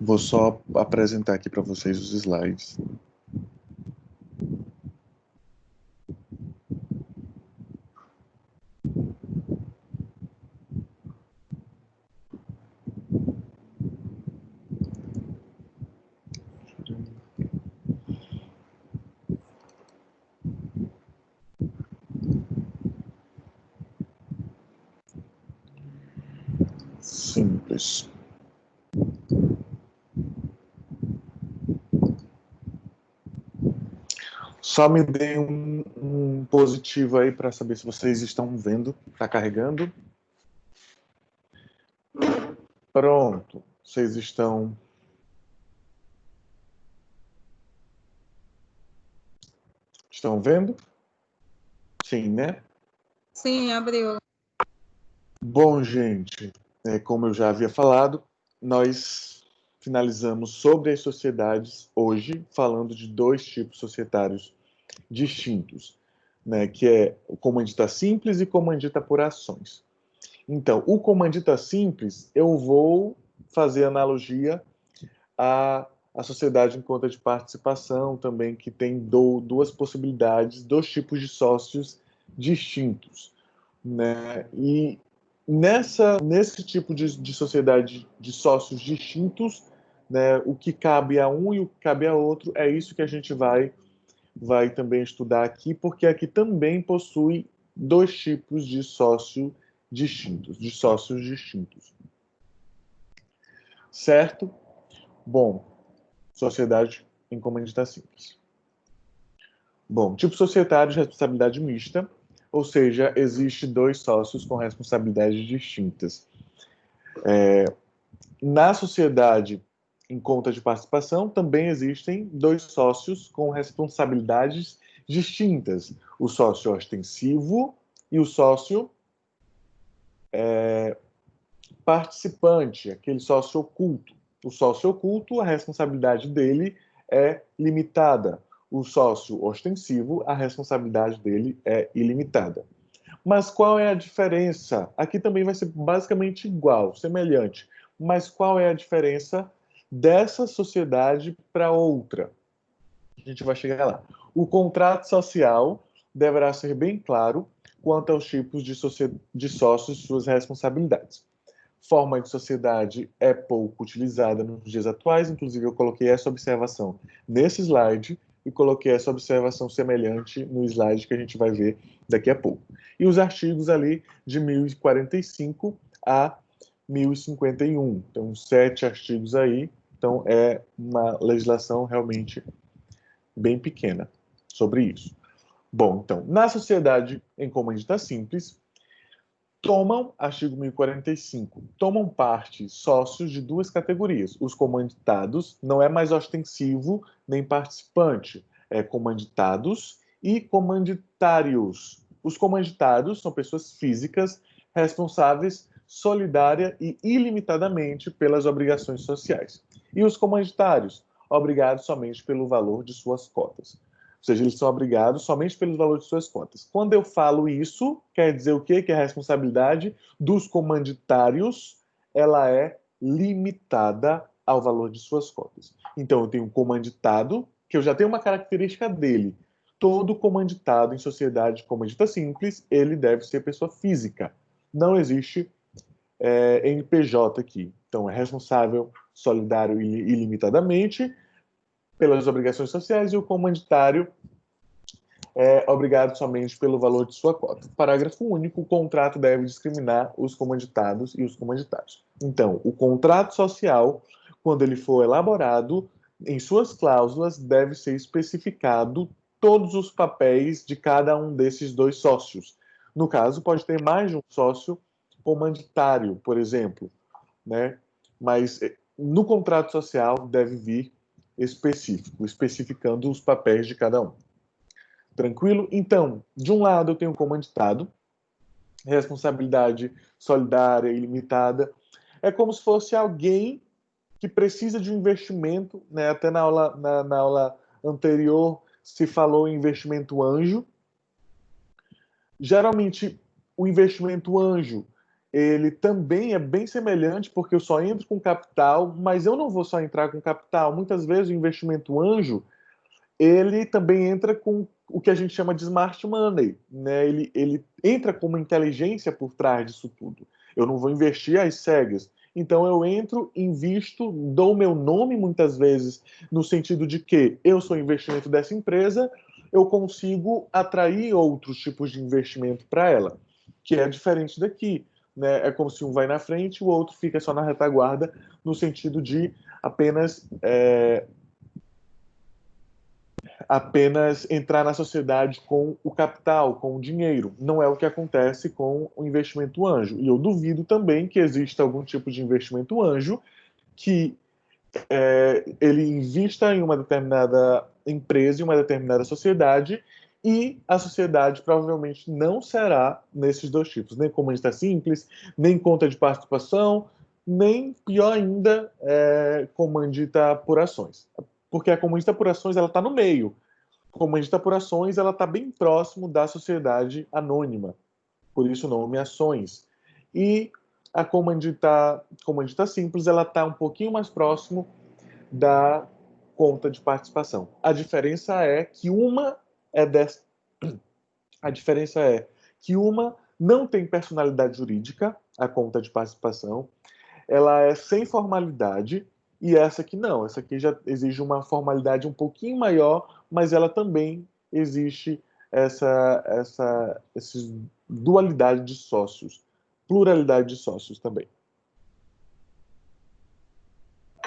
Vou só apresentar aqui para vocês os slides. Simples. Só me deem um positivo aí para saber se vocês estão vendo. Está carregando? Pronto. Vocês estão... Estão vendo? Sim, né? Sim, abriu. Bom, gente, como eu já havia falado, nós finalizamos sobre as sociedades hoje, falando de dois tipos societários distintos, né, que é o comandita simples e comandita por ações. Então, o comandita simples, eu vou fazer analogia à sociedade em conta de participação também, que tem duas possibilidades, dois tipos de sócios distintos, né? E nesse tipo de sociedade de sócios distintos, né, o que cabe a um e o que cabe a outro, é isso que a gente vai também estudar aqui, porque aqui também possui dois tipos de sócios distintos. Certo? Bom, sociedade em comandita simples. Bom, tipo societário de responsabilidade mista, ou seja, existe dois sócios com responsabilidades distintas. Na sociedade em conta de participação, também existem dois sócios com responsabilidades distintas: o sócio ostensivo e o sócio participante, aquele sócio oculto. O sócio oculto, a responsabilidade dele é limitada. O sócio ostensivo, a responsabilidade dele é ilimitada. Mas qual é a diferença? Aqui também vai ser basicamente igual, semelhante. Mas qual é a diferença dessa sociedade para outra? A gente vai chegar lá. O contrato social deverá ser bem claro quanto aos tipos de sócios e suas responsabilidades. Forma de sociedade é pouco utilizada nos dias atuais, inclusive eu coloquei essa observação nesse slide e coloquei essa observação semelhante no slide que a gente vai ver daqui a pouco. E os artigos ali de 1045 a 1051. Então, 7 artigos aí. Então, é uma legislação realmente bem pequena sobre isso. Bom, então, na sociedade em comandita simples, artigo 1045, tomam parte sócios de duas categorias. Os comanditados não é mais ostensivo nem participante, é comanditados e comanditários. Os comanditados são pessoas físicas responsáveis solidária e ilimitadamente pelas obrigações sociais. E os comanditários, obrigados somente pelo valor de suas cotas. Ou seja, eles são obrigados somente pelos valores de suas contas. Quando eu falo isso, quer dizer o quê? Que a responsabilidade dos comanditários ela é limitada ao valor de suas cotas. Então, eu tenho um comanditado, que eu já tenho uma característica dele. Todo comanditado em sociedade comandita simples, ele deve ser pessoa física. Não existe NPJ aqui. Então, é responsável, solidário e ilimitadamente pelas obrigações sociais e o comanditário é obrigado somente pelo valor de sua cota. Parágrafo único, o contrato deve discriminar os comanditados e os comanditários. Então, o contrato social, quando ele for elaborado, em suas cláusulas deve ser especificado todos os papéis de cada um desses dois sócios. No caso, pode ter mais de um sócio comanditário, por exemplo, né? Mas no contrato social deve vir específico, especificando os papéis de cada um. Tranquilo? Então, de um lado eu tenho o comanditado, responsabilidade solidária e ilimitada. É como se fosse alguém que precisa de um investimento, né? Até na aula anterior se falou em investimento anjo. Geralmente, o investimento anjo, ele também é bem semelhante, porque eu só entro com capital, mas eu não vou só entrar com capital. Muitas vezes o investimento anjo, ele também entra com o que a gente chama de smart money, né? Ele entra com uma inteligência por trás disso tudo. Eu não vou investir às cegas. Então eu entro, invisto, dou meu nome muitas vezes, no sentido de que eu sou investimento dessa empresa, eu consigo atrair outros tipos de investimento para ela, que é diferente daqui. Né? É como se um vai na frente e o outro fica só na retaguarda, no sentido de apenas entrar na sociedade com o capital, com o dinheiro. Não é o que acontece com o investimento anjo. E eu duvido também que exista algum tipo de investimento anjo que ele invista em uma determinada empresa, em uma determinada sociedade, e a sociedade provavelmente não será nesses dois tipos, nem comunista simples, nem conta de participação, nem, pior ainda, comandita por ações. Porque a comandita por ações ela está no meio. A comandita por ações ela está bem próximo da sociedade anônima, por isso o nome ações. E a comandita simples ela está um pouquinho mais próximo da conta de participação. A diferença é que uma é dessa. A diferença é que uma não tem personalidade jurídica, a conta de participação, ela é sem formalidade, e essa aqui não. Essa aqui já exige uma formalidade um pouquinho maior, mas ela também existe essa dualidade de sócios, pluralidade de sócios também,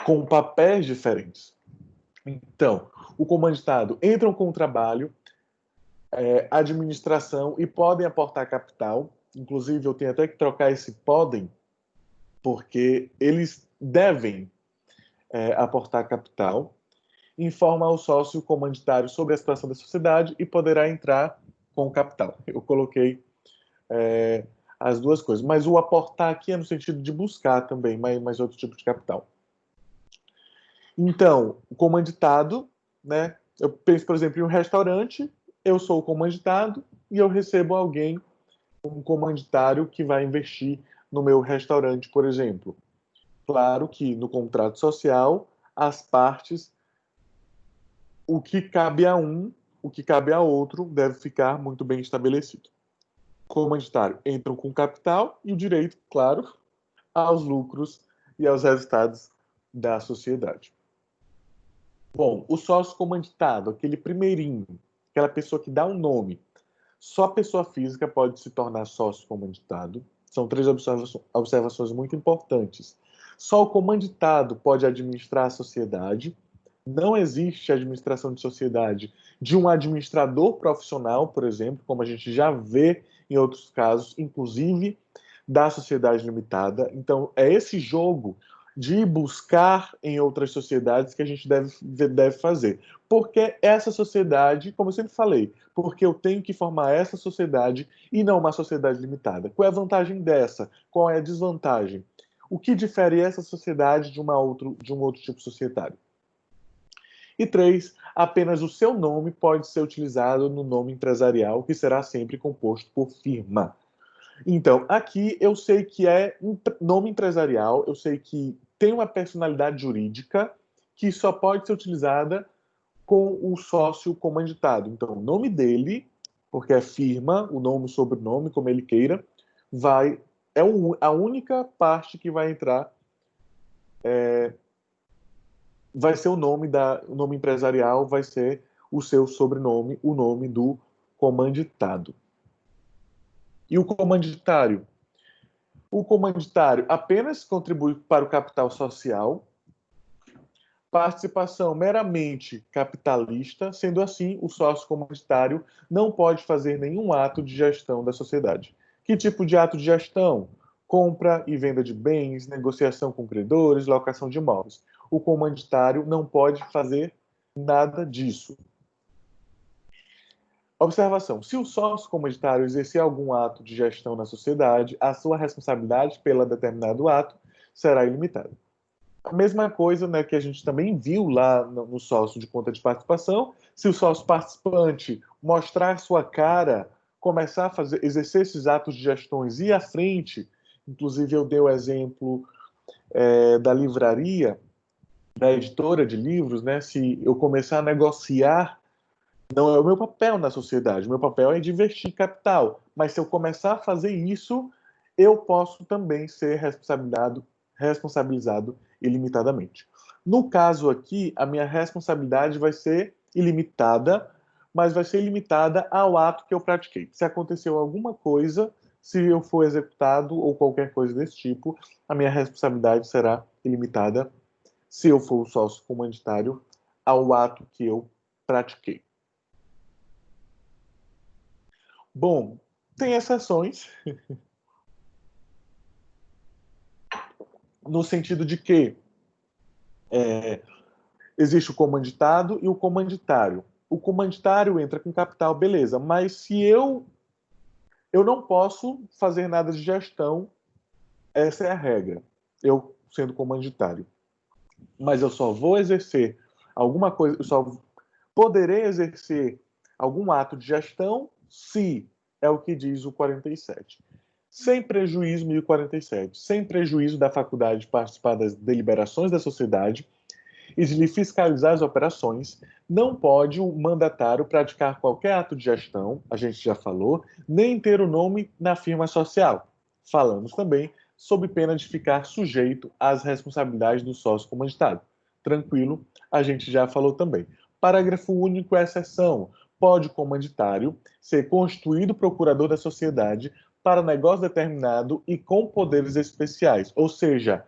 com papéis diferentes. Então, o comanditado entram com o trabalho, administração e podem aportar capital. Inclusive, eu tenho até que trocar esse podem, porque eles devem aportar capital. Informa ao sócio comanditário sobre a situação da sociedade e poderá entrar com capital. Eu coloquei as duas coisas. Mas o aportar aqui é no sentido de buscar também mais outro tipo de capital. Então, o comanditado, né? Eu penso, por exemplo, em um restaurante, eu sou o comanditado e eu recebo alguém, um comanditário, que vai investir no meu restaurante, por exemplo. Claro que no contrato social, as partes, o que cabe a um, o que cabe a outro, deve ficar muito bem estabelecido. O comanditário entram com capital e o direito, claro, aos lucros e aos resultados da sociedade. Bom, o sócio comanditado, aquele primeirinho, aquela pessoa que dá um nome, só pessoa física pode se tornar sócio comanditado. São 3 observações muito importantes. Só o comanditado pode administrar a sociedade. Não existe administração de sociedade de um administrador profissional, por exemplo, como a gente já vê em outros casos, inclusive da sociedade limitada. Então, é esse jogo de buscar em outras sociedades que a gente deve fazer. Porque essa sociedade, como eu sempre falei, porque eu tenho que formar essa sociedade e não uma sociedade limitada. Qual é a vantagem dessa? Qual é a desvantagem? O que difere essa sociedade de um outro tipo societário? E 3, apenas o seu nome pode ser utilizado no nome empresarial, que será sempre composto por firma. Então, aqui eu sei que é nome empresarial, eu sei que tem uma personalidade jurídica que só pode ser utilizada com o sócio comanditado. Então, o nome dele, porque é firma, o nome, o sobrenome, como ele queira, a única parte que vai entrar vai ser o nome empresarial, vai ser o seu sobrenome, o nome do comanditado. E o comanditário? O comanditário apenas contribui para o capital social, participação meramente capitalista, sendo assim, o sócio comanditário não pode fazer nenhum ato de gestão da sociedade. Que tipo de ato de gestão? Compra e venda de bens, negociação com credores, locação de imóveis. O comanditário não pode fazer nada disso. Observação: se o sócio comanditário exercer algum ato de gestão na sociedade, a sua responsabilidade pelo determinado ato será ilimitada. A mesma coisa, né, que a gente também viu lá no sócio de conta de participação, se o sócio participante mostrar sua cara, começar a exercer esses atos de gestões e ir à frente, Inclusive, eu dei o exemplo da livraria, da editora de livros, né? Se eu começar a negociar, não é o meu papel na sociedade, o meu papel é divertir capital. Mas se eu começar a fazer isso, eu posso também ser responsabilizado ilimitadamente. No caso aqui, a minha responsabilidade vai ser ilimitada, mas vai ser limitada ao ato que eu pratiquei. Se aconteceu alguma coisa, se eu for executado ou qualquer coisa desse tipo, a minha responsabilidade será ilimitada, se eu for o sócio comanditário, ao ato que eu pratiquei. Bom, tem exceções, no sentido de que existe o comanditado e o comanditário. O comanditário entra com capital, beleza, mas se eu não posso fazer nada de gestão, essa é a regra, eu sendo comanditário. Mas eu só vou exercer alguma coisa, eu só poderei exercer algum ato de gestão se é o que diz o 47. Sem prejuízo, 1047, sem prejuízo da faculdade de participar das deliberações da sociedade e de lhe fiscalizar as operações, não pode o mandatário praticar qualquer ato de gestão, a gente já falou, nem ter o nome na firma social. Falamos também sob pena de ficar sujeito às responsabilidades do sócio comanditário. Tranquilo, a gente já falou também. Parágrafo único, exceção. Pode o comanditário ser constituído procurador da sociedade para negócio determinado e com poderes especiais, ou seja,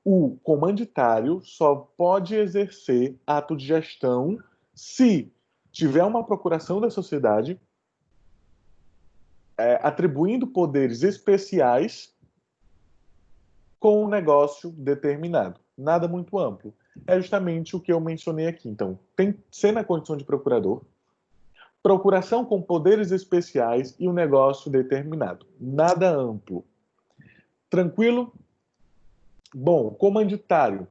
o comanditário só pode exercer ato de gestão se tiver uma procuração da sociedade atribuindo poderes especiais com um negócio determinado. Nada muito amplo. É justamente o que eu mencionei aqui. Então, tem que ser na condição de procurador, procuração com poderes especiais e um negócio determinado. Nada amplo. Tranquilo? Bom, comanditário.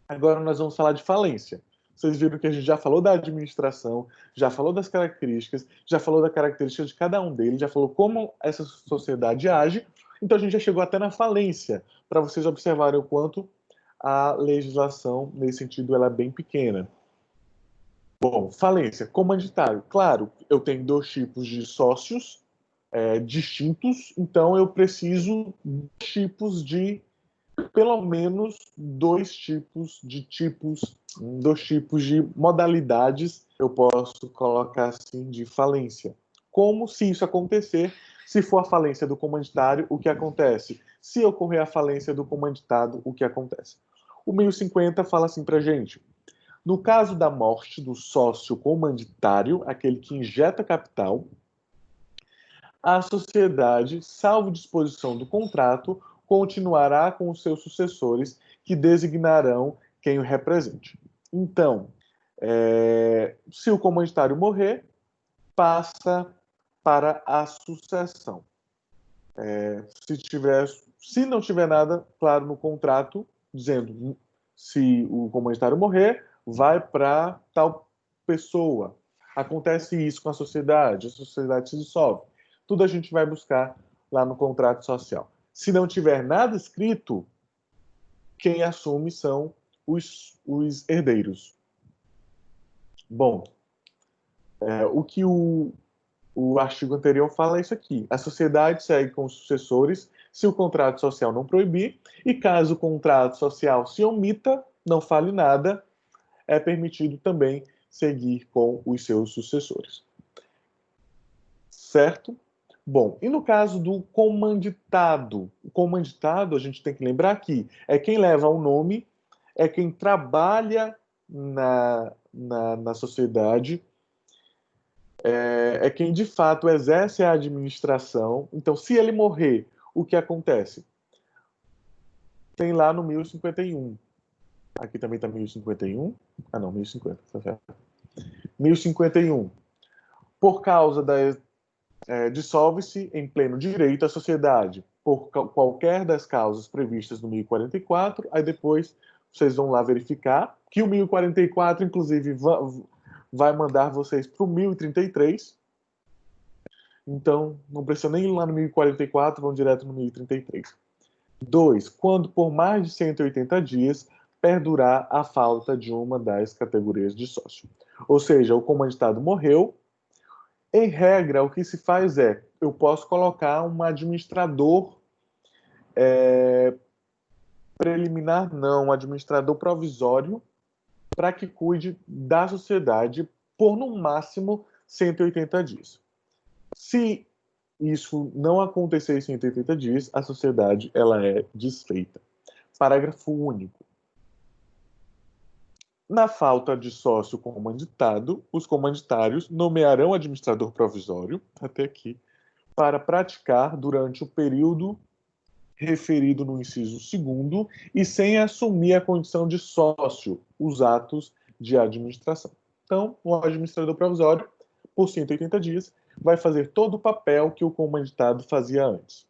Agora nós vamos falar de falência. Vocês viram que a gente já falou da administração, já falou das características, já falou da característica de cada um deles, já falou como essa sociedade age. Então a gente já chegou até na falência, para vocês observarem o quanto a legislação, nesse sentido, ela é bem pequena. Bom, falência, comanditário. Claro, eu tenho dois tipos de sócios distintos, então eu preciso de tipos de pelo menos dois tipos de modalidades, eu posso colocar assim, de falência. Como se isso acontecer, se for a falência do comanditário, o que acontece? Se ocorrer a falência do comanditado, o que acontece? O 1050 fala assim pra gente: no caso da morte do sócio comanditário, aquele que injeta capital, a sociedade, salvo disposição do contrato, continuará com os seus sucessores, que designarão quem o represente. Então, se o comanditário morrer, passa para a sucessão. Se não tiver nada claro no contrato, dizendo se o comanditário morrer, vai para tal pessoa. Acontece isso com a sociedade se dissolve. Tudo a gente vai buscar lá no contrato social. Se não tiver nada escrito, quem assume são os herdeiros. Bom, o que o artigo anterior fala é isso aqui. A sociedade segue com os sucessores se o contrato social não proibir, e caso o contrato social se omita, não fale nada, é permitido também seguir com os seus sucessores. Certo? Bom, e no caso do comanditado? O comanditado, a gente tem que lembrar que é quem leva o nome, é quem trabalha na sociedade, é quem de fato exerce a administração. Então, se ele morrer, o que acontece? Tem lá no 1051. Aqui também está 1051. Ah, não, 1050, tá certo. 1051. Por causa da dissolve-se em pleno direito a sociedade por qualquer das causas previstas no 1044, aí depois vocês vão lá verificar que o 1044, inclusive, vai mandar vocês para o 1033. Então, não precisa nem ir lá no 1044, vão direto no 1033. 2. Quando por mais de 180 dias perdurar a falta de uma das categorias de sócio. Ou seja, o comanditado morreu. Em regra, o que se faz é, eu posso colocar um administrador preliminar, não, um administrador provisório, para que cuide da sociedade por, no máximo, 180 dias. Se isso não acontecer em 180 dias, a sociedade ela é desfeita. Parágrafo único. Na falta de sócio comanditado, os comanditários nomearão administrador provisório, até aqui, para praticar durante o período referido no inciso 2º e sem assumir a condição de sócio os atos de administração. Então, o administrador provisório, por 180 dias, vai fazer todo o papel que o comanditado fazia antes.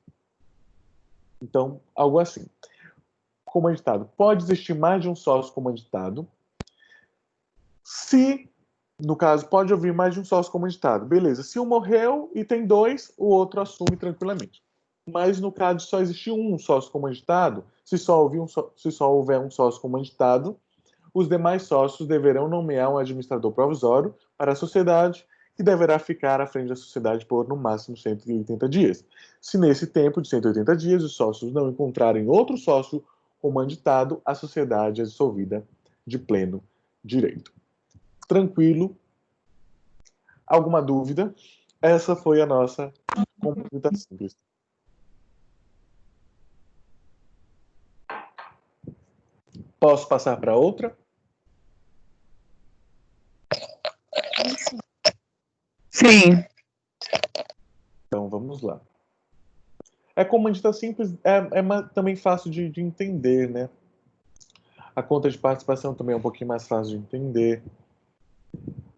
Então, algo assim. Comanditado. Pode existir mais de um sócio comanditado. Se, no caso, pode haver mais de um sócio comanditado. Beleza. Se um morreu e tem 2, o outro assume tranquilamente. Mas, no caso de só existir um sócio comanditado, se só houver um sócio comanditado, os demais sócios deverão nomear um administrador provisório para a sociedade, que deverá ficar à frente da sociedade por, no máximo, 180 dias. Se nesse tempo de 180 dias os sócios não encontrarem outro sócio comanditado, a sociedade é dissolvida de pleno direito. Tranquilo? Alguma dúvida? Essa foi a nossa consulta simples. Posso passar para outra? Sim. Então, vamos lá. Comandita simples, também fácil de entender, né? A conta de participação também é um pouquinho mais fácil de entender.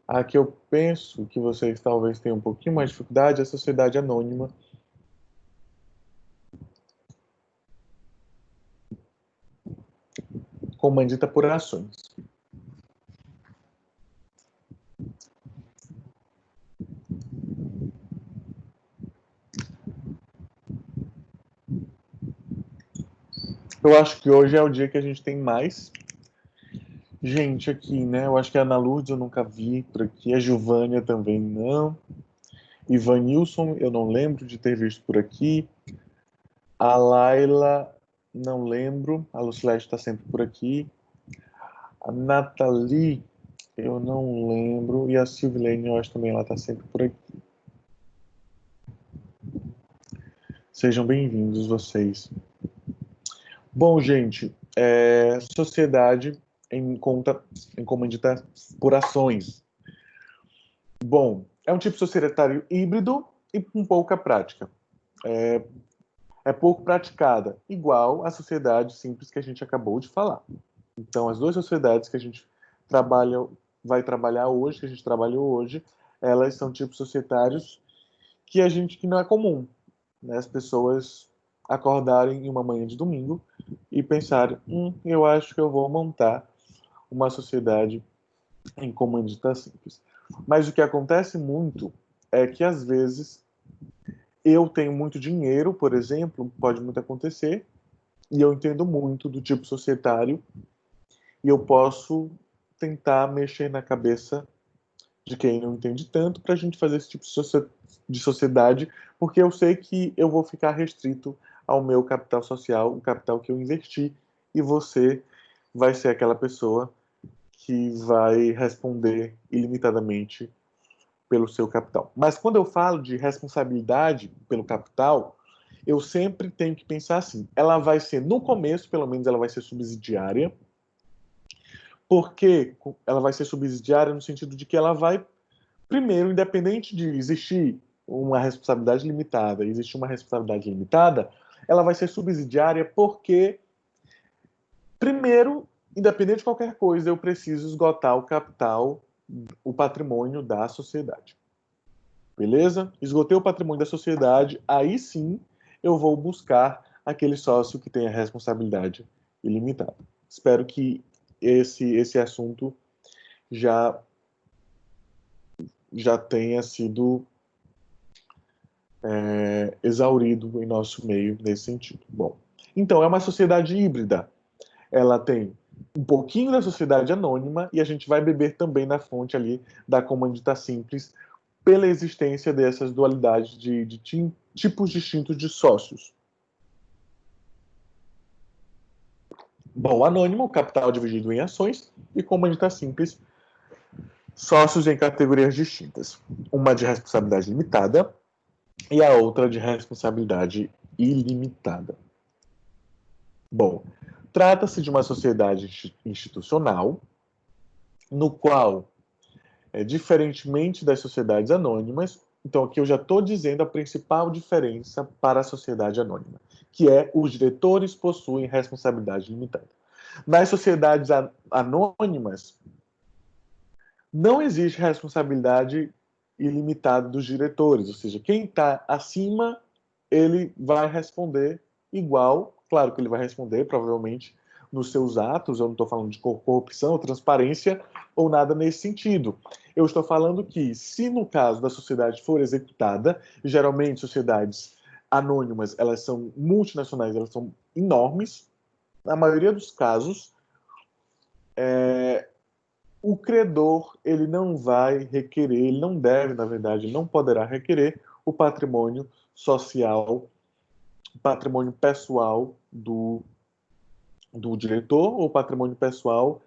A que eu penso que vocês talvez tenham um pouquinho mais de dificuldade é a sociedade anônima. Comandita por ações. Eu acho que hoje é o dia que a gente tem mais gente aqui, né? Eu acho que a Ana Lourdes eu nunca vi por aqui, a Giovânia também não. Ivanilson eu não lembro de ter visto por aqui. A Laila não lembro. A Lucilete está sempre por aqui. A Nathalie eu não lembro. E a Silvilene eu acho também ela está sempre por aqui. Sejam bem-vindos vocês. Bom, gente, sociedade em comandita por ações. Bom, é um tipo societário híbrido e com pouca prática. É pouco praticada, igual à sociedade simples que a gente acabou de falar. Então, as duas sociedades que a gente vai trabalhar hoje, que a gente trabalhou hoje, elas são tipos societários que não é comum, né? As pessoas acordarem em uma manhã de domingo e pensarem, eu acho que eu vou montar uma sociedade em comandita simples. Mas o que acontece muito é que, às vezes, eu tenho muito dinheiro, por exemplo, pode muito acontecer, e eu entendo muito do tipo societário, e eu posso tentar mexer na cabeça de quem não entende tanto para a gente fazer esse tipo de sociedade, porque eu sei que eu vou ficar restrito ao meu capital social, o capital que eu investi, e você vai ser aquela pessoa que vai responder ilimitadamente pelo seu capital. Mas quando eu falo de responsabilidade pelo capital, eu sempre tenho que pensar assim, ela vai ser, no começo, pelo menos, ela vai ser subsidiária, porque ela vai ser subsidiária no sentido de que ela vai, primeiro, independente de existir uma responsabilidade limitada, ela vai ser subsidiária porque, primeiro, independente de qualquer coisa, eu preciso esgotar o capital, o patrimônio da sociedade. Beleza? Esgotei o patrimônio da sociedade, aí sim eu vou buscar aquele sócio que tenha responsabilidade ilimitada. Espero que esse assunto já tenha sido exaurido em nosso meio nesse sentido. Bom, Então, é uma sociedade híbrida. Ela tem um pouquinho da sociedade anônima e a gente vai beber também na fonte ali da comandita simples pela existência dessas dualidades de tipos distintos de sócios. Bom, anônimo, capital dividido em ações, e comandita simples, sócios em categorias distintas. Uma de responsabilidade limitada e a outra de responsabilidade ilimitada. Bom, trata-se de uma sociedade institucional no qual, diferentemente das sociedades anônimas, então aqui eu já estou dizendo a principal diferença para a sociedade anônima, que é os diretores possuem responsabilidade limitada. Nas sociedades anônimas, não existe responsabilidade ilimitada dos diretores, ou seja, quem está acima, ele vai responder igual, claro que ele vai responder, provavelmente, nos seus atos, eu não estou falando de corrupção, transparência, ou nada nesse sentido. Eu estou falando que, se no caso da sociedade for executada, geralmente sociedades anônimas, elas são multinacionais, elas são enormes, na maioria dos casos, o credor, ele não vai requerer, ele não deve, na verdade, não poderá requerer o patrimônio social, patrimônio pessoal do diretor ou patrimônio pessoal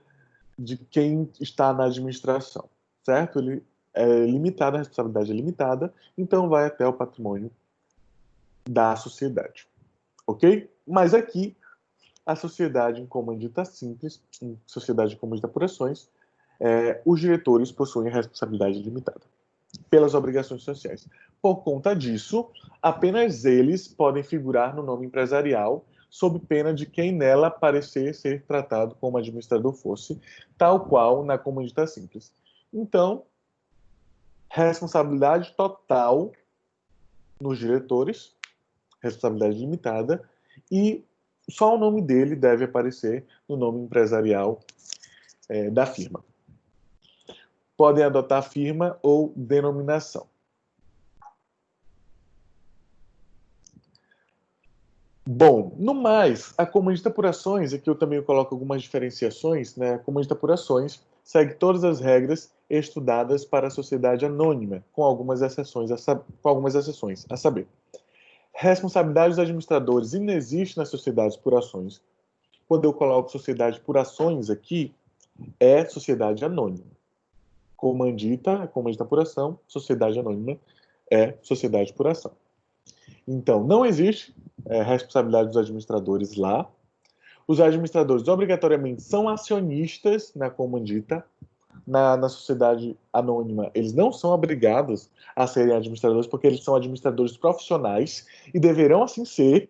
de quem está na administração, certo? Ele é limitado, a responsabilidade é limitada, então vai até o patrimônio da sociedade, ok? Mas aqui, a sociedade em comandita simples, em sociedade em comandita por ações, os diretores possuem a responsabilidade limitada pelas obrigações sociais. Por conta disso, apenas eles podem figurar no nome empresarial, sob pena de quem nela parecer ser tratado como administrador fosse, tal qual na comandita simples. Então, responsabilidade total nos diretores, responsabilidade limitada, e só o nome dele deve aparecer no nome empresarial da firma. Podem adotar firma ou denominação. Bom, no mais, a comandita por ações, aqui eu também coloco algumas diferenciações, né? A comandita por ações segue todas as regras estudadas para a sociedade anônima, com algumas exceções, a saber. Responsabilidade dos administradores inexiste nas sociedades por ações. Quando eu coloco sociedade por ações aqui, é sociedade anônima. Comandita por ação, sociedade anônima é sociedade por ação. Então, não existe responsabilidade dos administradores lá. Os administradores obrigatoriamente são acionistas na comandita. Na sociedade anônima, eles não são obrigados a serem administradores, porque eles são administradores profissionais e deverão assim ser.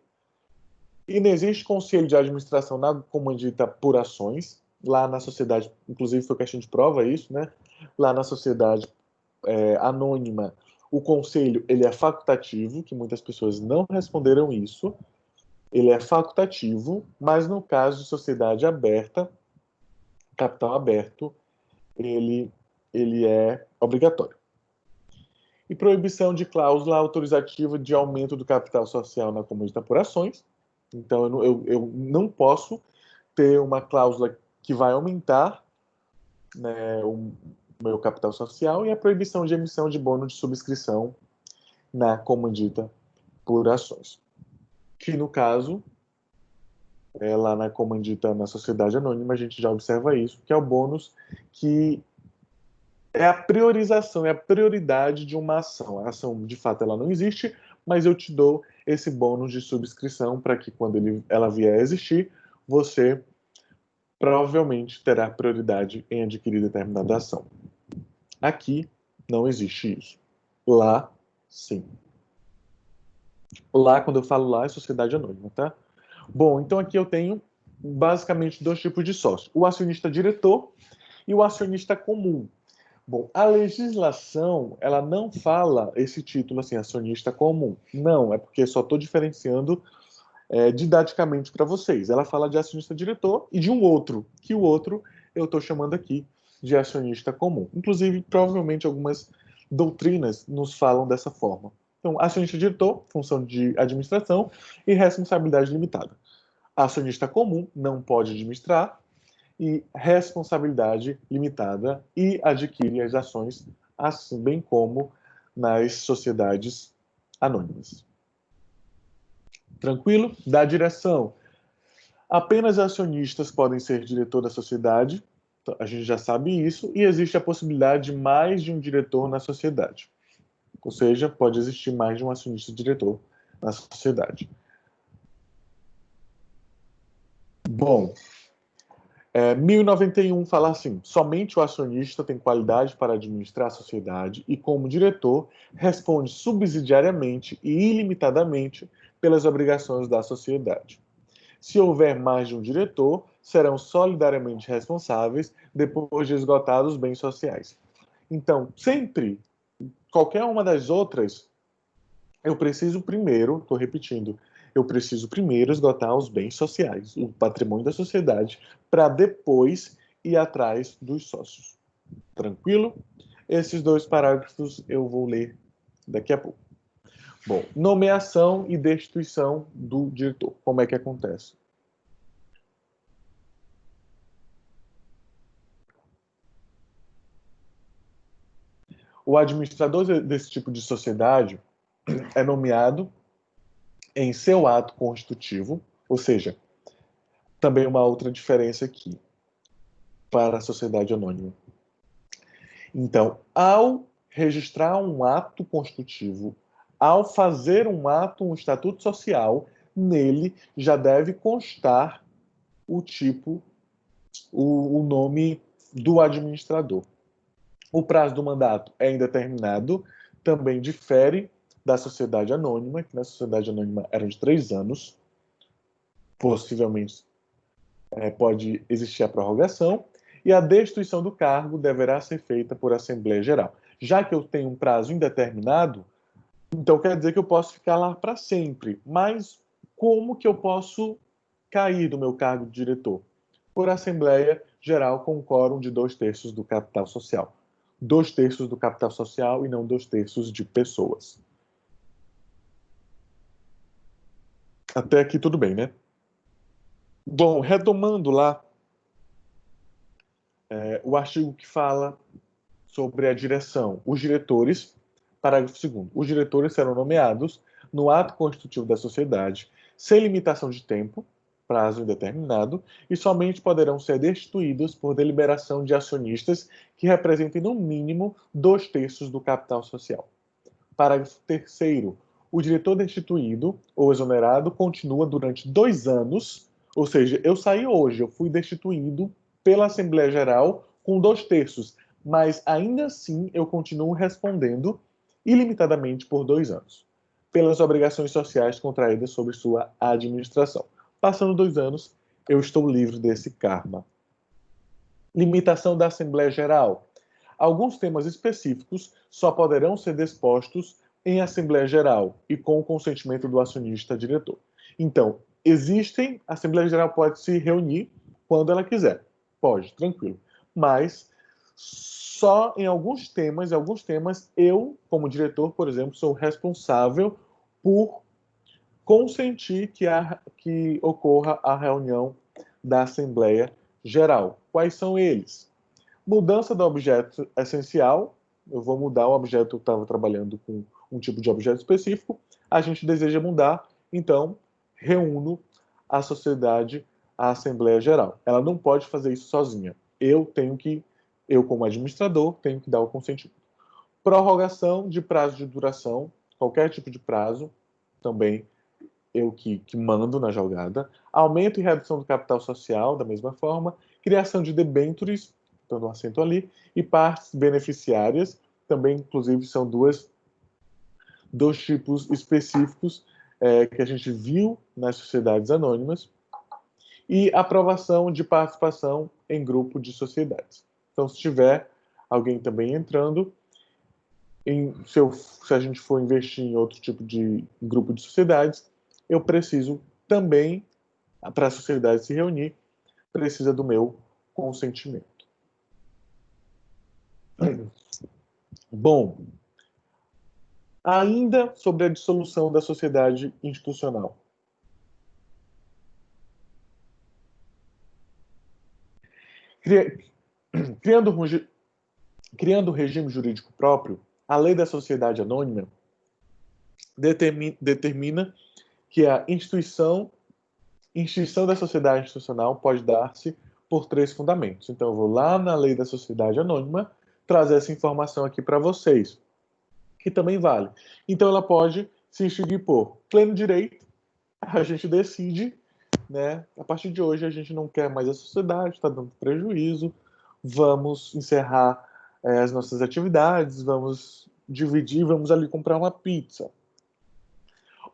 E não existe conselho de administração na comandita por ações. Lá na sociedade, inclusive foi questão de prova isso, né? Lá na sociedade anônima, o conselho ele é facultativo, que muitas pessoas não responderam isso. Ele é facultativo, mas no caso de sociedade aberta, capital aberto, ele é obrigatório. E proibição de cláusula autorizativa de aumento do capital social na comandita por ações. Então, eu não posso ter uma cláusula que vai aumentar, né, o meu capital social, e a proibição de emissão de bônus de subscrição na comandita por ações. Que, no caso, lá na comandita, na sociedade anônima, a gente já observa isso, que é o bônus que é a priorização, é a prioridade de uma ação. A ação, de fato, ela não existe, mas eu te dou esse bônus de subscrição para que, quando ela vier a existir, você provavelmente terá prioridade em adquirir determinada ação. Aqui não existe isso. Lá, sim. Lá, quando eu falo lá, é sociedade anônima, tá? Bom, então aqui eu tenho basicamente dois tipos de sócio. O acionista diretor e o acionista comum. Bom, a legislação, ela não fala esse título assim, acionista comum. Não, é porque só estou diferenciando didaticamente para vocês. Ela fala de acionista diretor e de um outro, que o outro eu estou chamando aqui de acionista comum. Inclusive, provavelmente algumas doutrinas nos falam dessa forma. Então, acionista diretor, função de administração e responsabilidade limitada. Acionista comum não pode administrar, e responsabilidade limitada e adquire as ações, assim bem como nas sociedades anônimas. Tranquilo? Da direção. Apenas acionistas podem ser diretor da sociedade, a gente já sabe isso, e existe a possibilidade de mais de um diretor na sociedade. Ou seja, pode existir mais de um acionista diretor na sociedade. Bom, 1091 fala assim: somente o acionista tem qualidade para administrar a sociedade e, como diretor, responde subsidiariamente e ilimitadamente pelas obrigações da sociedade. Se houver mais de um diretor, serão solidariamente responsáveis depois de esgotados os bens sociais. Então, sempre, qualquer uma das outras, eu preciso primeiro, estou repetindo, eu preciso primeiro esgotar os bens sociais, o patrimônio da sociedade, para depois ir atrás dos sócios. Tranquilo? Esses dois parágrafos eu vou ler daqui a pouco. Bom, nomeação e destituição do diretor. Como é que acontece? O administrador desse tipo de sociedade é nomeado em seu ato constitutivo, ou seja, também uma outra diferença aqui para a sociedade anônima. Então, ao registrar um ato constitutivo, ao fazer um ato, um estatuto social, nele já deve constar o tipo, o nome do administrador. O prazo do mandato é indeterminado, também difere da sociedade anônima, que na sociedade anônima eram de 3 anos, possivelmente pode existir a prorrogação, e a destituição do cargo deverá ser feita por Assembleia Geral. Já que eu tenho um prazo indeterminado, então quer dizer que eu posso ficar lá para sempre. Mas como que eu posso cair do meu cargo de diretor? Por Assembleia Geral com um quórum de 2/3 do capital social. 2/3 do capital social e não 2/3 de pessoas. Até aqui tudo bem, né? Bom, retomando lá o artigo que fala sobre a direção. Os diretores, parágrafo 2º, os diretores serão nomeados no ato constitutivo da sociedade, sem limitação de tempo, prazo indeterminado, e somente poderão ser destituídos por deliberação de acionistas que representem no mínimo 2/3 do capital social. Parágrafo 3º, o diretor destituído ou exonerado continua durante 2 anos, ou seja, eu saí hoje, eu fui destituído pela Assembleia Geral com 2/3, mas ainda assim eu continuo respondendo ilimitadamente por 2 anos, pelas obrigações sociais contraídas sobre sua administração. Passando 2 anos, eu estou livre desse karma. Limitação da Assembleia Geral. Alguns temas específicos só poderão ser dispostos em Assembleia Geral e com o consentimento do acionista diretor. Então, a Assembleia Geral pode se reunir quando ela quiser. Pode, tranquilo. Mas só em alguns temas, eu, como diretor, por exemplo, sou responsável por consentir que ocorra a reunião da Assembleia Geral. Quais são eles? Mudança do objeto essencial. Eu vou mudar o objeto, eu estava trabalhando com um tipo de objeto específico. A gente deseja mudar, então reúno a sociedade, a Assembleia Geral. Ela não pode fazer isso sozinha. Eu, como administrador, tenho que dar o consentimento. Prorrogação de prazo de duração, qualquer tipo de prazo, também eu que mando na jogada. Aumento e redução do capital social, da mesma forma. Criação de debêntures, dando um acento ali, e partes beneficiárias, também, inclusive, são dois tipos específicos que a gente viu nas sociedades anônimas, e aprovação de participação em grupo de sociedades. Então, se tiver alguém também entrando, se a gente for investir em outro tipo de grupo de sociedades, eu preciso também, para a sociedade se reunir, precisa do meu consentimento. Bom, ainda sobre a dissolução da sociedade institucional. Cria- Criando criando um regime jurídico próprio, a lei da sociedade anônima determina que a instituição da sociedade institucional pode dar-se por 3 fundamentos. Então, eu vou lá na lei da sociedade anônima trazer essa informação aqui para vocês, que também vale. Então, ela pode se instituir por pleno direito, a gente decide, né, a partir de hoje a gente não quer mais a sociedade, está dando prejuízo, vamos encerrar as nossas atividades, vamos dividir, vamos ali comprar uma pizza.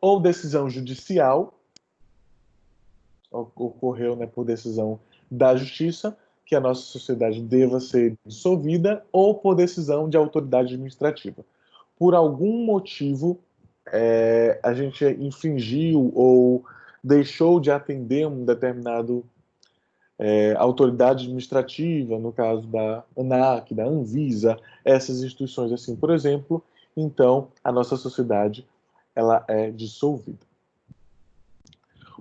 Ou decisão judicial, ocorreu, né, por decisão da justiça, que a nossa sociedade deva ser dissolvida, ou por decisão de autoridade administrativa. Por algum motivo, a gente infringiu ou deixou de atender um determinado autoridade administrativa, no caso da ANAC, da Anvisa, essas instituições assim, por exemplo, então a nossa sociedade ela é dissolvida.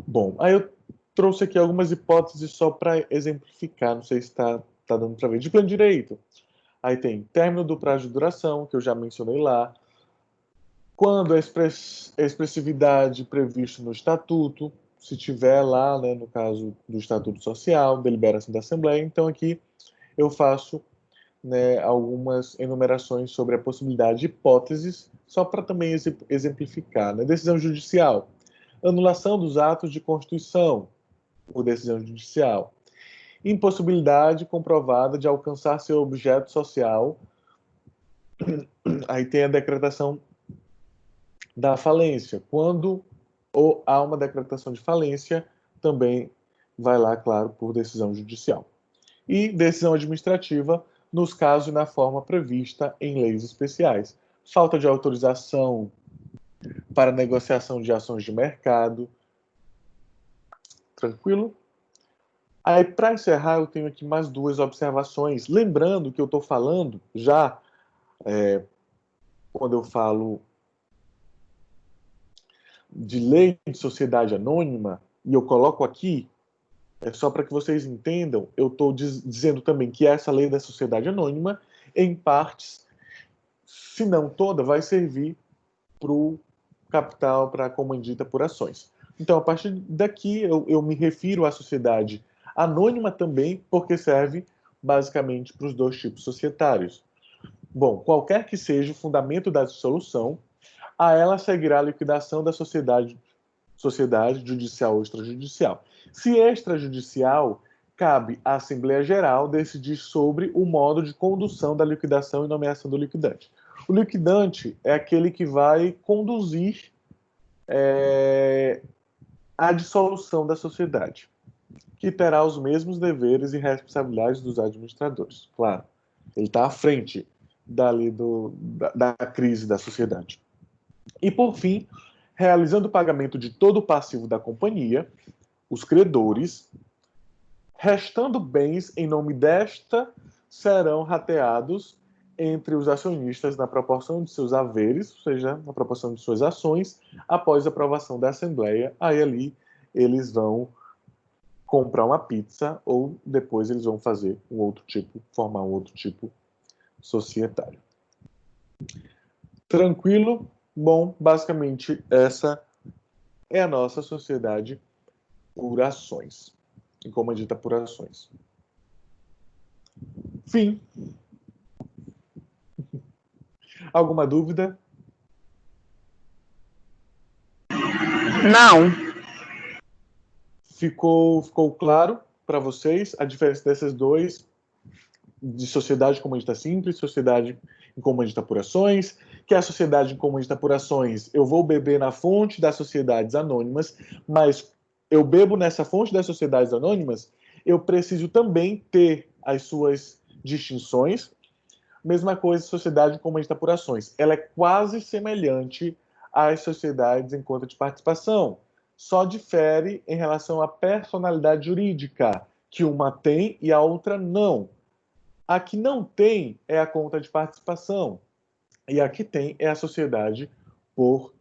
Bom, aí eu trouxe aqui algumas hipóteses só para exemplificar, não sei se está dando para ver. De pleno direito, aí tem término do prazo de duração, que eu já mencionei lá, quando a expressividade prevista no estatuto, se tiver lá, né, no caso do estatuto social, deliberação da Assembleia, então aqui eu faço, né, algumas enumerações sobre a possibilidade de hipóteses, só para também exemplificar. Né? Decisão judicial, anulação dos atos de constituição por decisão judicial, impossibilidade comprovada de alcançar seu objeto social, aí tem a decretação da falência. Quando há uma decretação de falência, também vai lá, claro, por decisão judicial. E decisão administrativa, nos casos e na forma prevista em leis especiais. Falta de autorização para negociação de ações de mercado. Tranquilo? Aí, para encerrar, eu tenho aqui mais 2 observações. Lembrando que eu estou falando já, quando eu falo de lei de sociedade anônima, e eu coloco aqui, é só para que vocês entendam, eu estou dizendo também que essa lei da sociedade anônima, em partes, se não toda, vai servir para o capital, para a comandita por ações. Então, a partir daqui, eu me refiro à sociedade anônima também, porque serve basicamente para os 2 tipos societários. Bom, qualquer que seja o fundamento da dissolução, a ela seguirá a liquidação da sociedade judicial ou extrajudicial. Se extrajudicial, cabe à Assembleia Geral decidir sobre o modo de condução da liquidação e nomeação do liquidante. O liquidante é aquele que vai conduzir a dissolução da sociedade, que terá os mesmos deveres e responsabilidades dos administradores. Claro, ele está à frente da crise da sociedade. E, por fim, realizando o pagamento de todo o passivo da companhia, os credores, restando bens em nome desta, serão rateados entre os acionistas na proporção de seus haveres, ou seja, na proporção de suas ações, após a aprovação da Assembleia. Aí ali eles vão comprar uma pizza ou depois eles vão fazer formar um outro tipo societário. Tranquilo? Bom, basicamente essa é a nossa sociedade por ações, e como é dita por ações. Fim. Alguma dúvida? Não. Ficou claro para vocês a diferença desses 2, de sociedade comandita simples, sociedade em comandita por ações, que a sociedade em comandita por ações, eu vou beber na fonte das sociedades anônimas, mas eu bebo nessa fonte das sociedades anônimas, eu preciso também ter as suas distinções. Mesma coisa, sociedade em comandita por ações. Ela é quase semelhante às sociedades em conta de participação, só difere em relação à personalidade jurídica, que uma tem e a outra não. A que não tem é a conta de participação. E a que tem é a sociedade por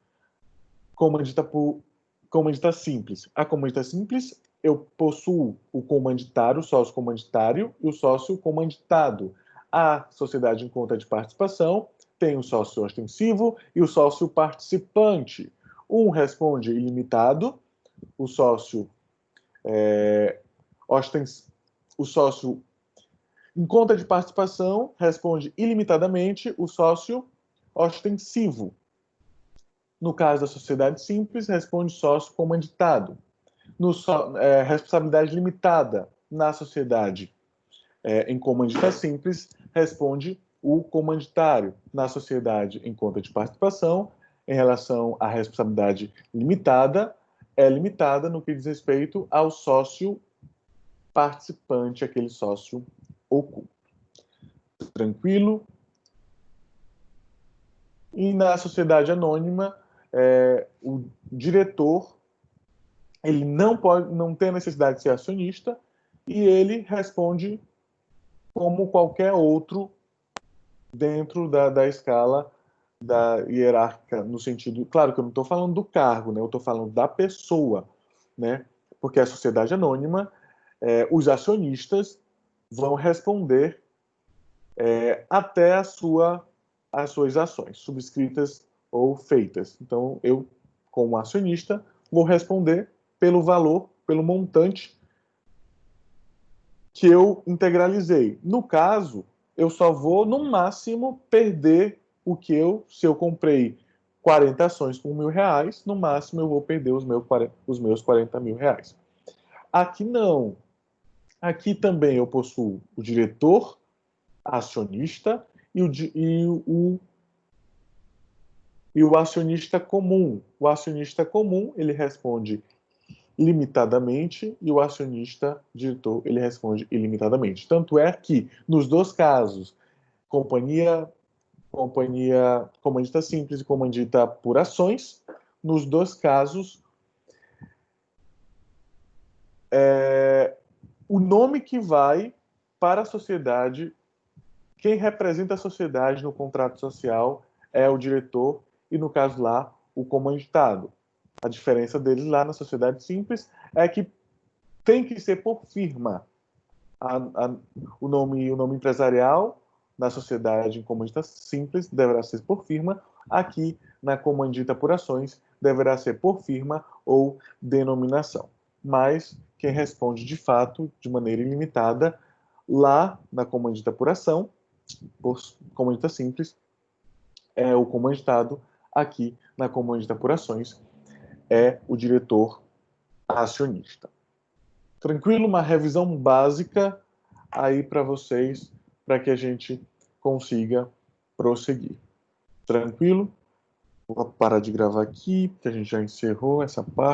comandita simples. A comandita simples eu possuo o comanditário, o sócio comanditário e o sócio comanditado. A sociedade em conta de participação tem o sócio ostensivo e o sócio participante. Um responde ilimitado, o sócio o sócio em conta de participação responde ilimitadamente o sócio ostensivo. No caso da sociedade simples, responde sócio comanditado. Responsabilidade limitada na sociedade em comandita simples, responde o comanditário. Na sociedade em conta de participação, em relação à responsabilidade limitada, é limitada no que diz respeito ao sócio participante, aquele sócio oculto. Tranquilo? E na sociedade anônima, o diretor ele não tem a necessidade de ser acionista e ele responde como qualquer outro dentro da escala da hierárquica, no sentido, claro que eu não estou falando do cargo, né? Eu estou falando da pessoa, né? Porque a sociedade anônima, os acionistas vão responder até as suas ações, subscritas ou feitas. Então, eu, como acionista, vou responder pelo valor, pelo montante que eu integralizei. No caso, eu só vou, no máximo, perder o que se eu comprei 40 ações por R$1.000, no máximo eu vou perder os meus 40 mil reais. Aqui não. Aqui também eu possuo o diretor, acionista e o acionista comum. O acionista comum, ele responde limitadamente e o acionista diretor, ele responde ilimitadamente. Tanto é que, nos dois casos, comandita simples e comandita por ações, nos dois casos, o nome que vai para a sociedade, quem representa a sociedade no contrato social é o diretor e, no caso lá, o comanditado. A diferença deles lá na sociedade simples é que tem que ser por firma. O nome empresarial na sociedade em comandita simples deverá ser por firma. Aqui, na comandita por ações, deverá ser por firma ou denominação. Mas quem responde de fato, de maneira ilimitada, lá na comandita por ação, por comandita simples, é o comanditado. Aqui, na comandita por ações, é o diretor acionista. Tranquilo? Uma revisão básica aí para vocês, para que a gente consiga prosseguir. Tranquilo? Vou parar de gravar aqui, porque a gente já encerrou essa parte.